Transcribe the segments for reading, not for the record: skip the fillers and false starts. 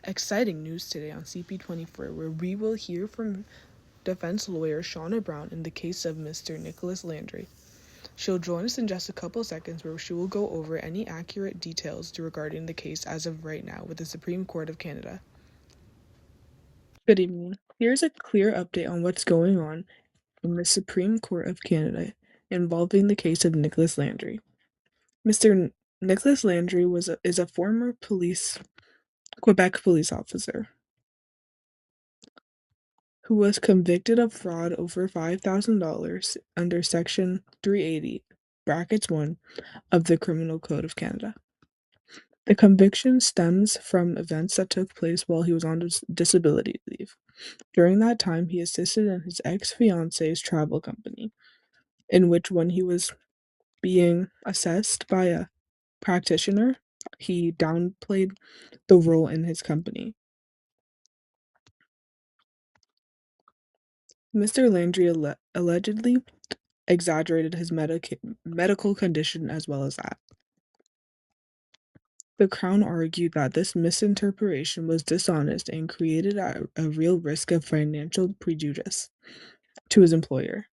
Exciting news today on CP24, where we will hear from defense lawyer Shauna Brown in the case of Mr. Nicholas Landry. She'll join us in just a couple seconds, where she will go over any accurate details regarding the case as of right now with the Supreme Court of Canada. Good evening. Here's a clear update on what's going on in the Supreme Court of Canada involving the case of Nicholas Landry. Mr. Nicholas Landry is a former Quebec police officer who was convicted of fraud over $5,000 under Section 380, brackets 1 of the Criminal Code of Canada. The conviction stems from events that took place while he was on disability leave. During that time, he assisted in his ex-fiance's travel company, in which when he was being assessed by a practitioner, he downplayed the role in his company. Mr. Landry allegedly exaggerated his medical condition as well as that. The Crown argued that this misinterpretation was dishonest and created a real risk of financial prejudice to his employer.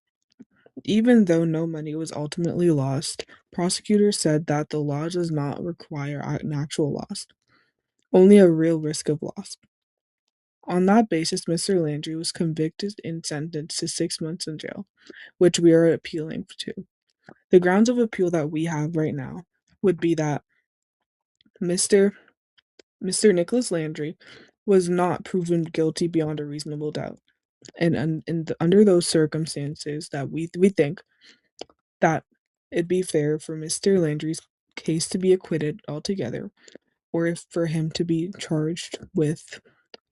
Even though no money was ultimately lost, prosecutors said that the law does not require an actual loss, only a real risk of loss. On that basis, Mr. Landry was convicted and sentenced to 6 months in jail, which we are appealing to. The grounds of appeal that we have right now would be that Mr. Nicholas Landry was not proven guilty beyond a reasonable doubt. And under those circumstances that we think that it'd be fair for Mr. Landry's case to be acquitted altogether, or if for him to be charged with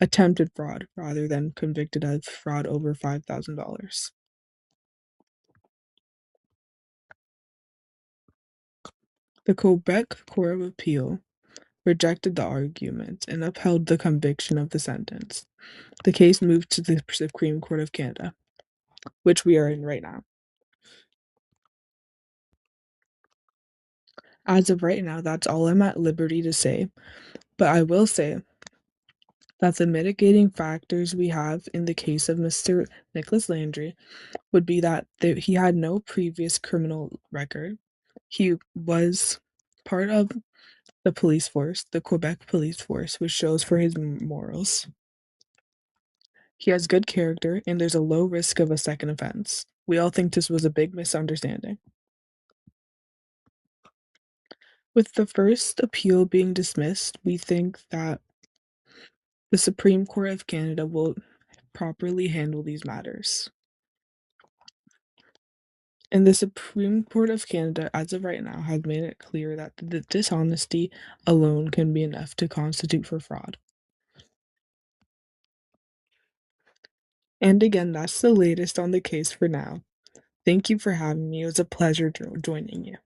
attempted fraud rather than convicted of fraud over $5,000. The Quebec Court of Appeal rejected the argument and upheld the conviction of the sentence. The case moved to the Supreme Court of Canada, which we are in right now. As of right now, that's all I'm at liberty to say, but I will say that the mitigating factors we have in the case of Mr. Nicholas Landry would be that he had no previous criminal record. He was part of the police force, the Quebec police force, which shows for his morals. He has good character, and there's a low risk of a second offense. We all think this was a big misunderstanding. With the first appeal being dismissed, we think that the Supreme Court of Canada will properly handle these matters. And the Supreme Court of Canada, as of right now, has made it clear that the dishonesty alone can be enough to constitute for fraud. And again, that's the latest on the case for now. Thank you for having me. It was a pleasure joining you.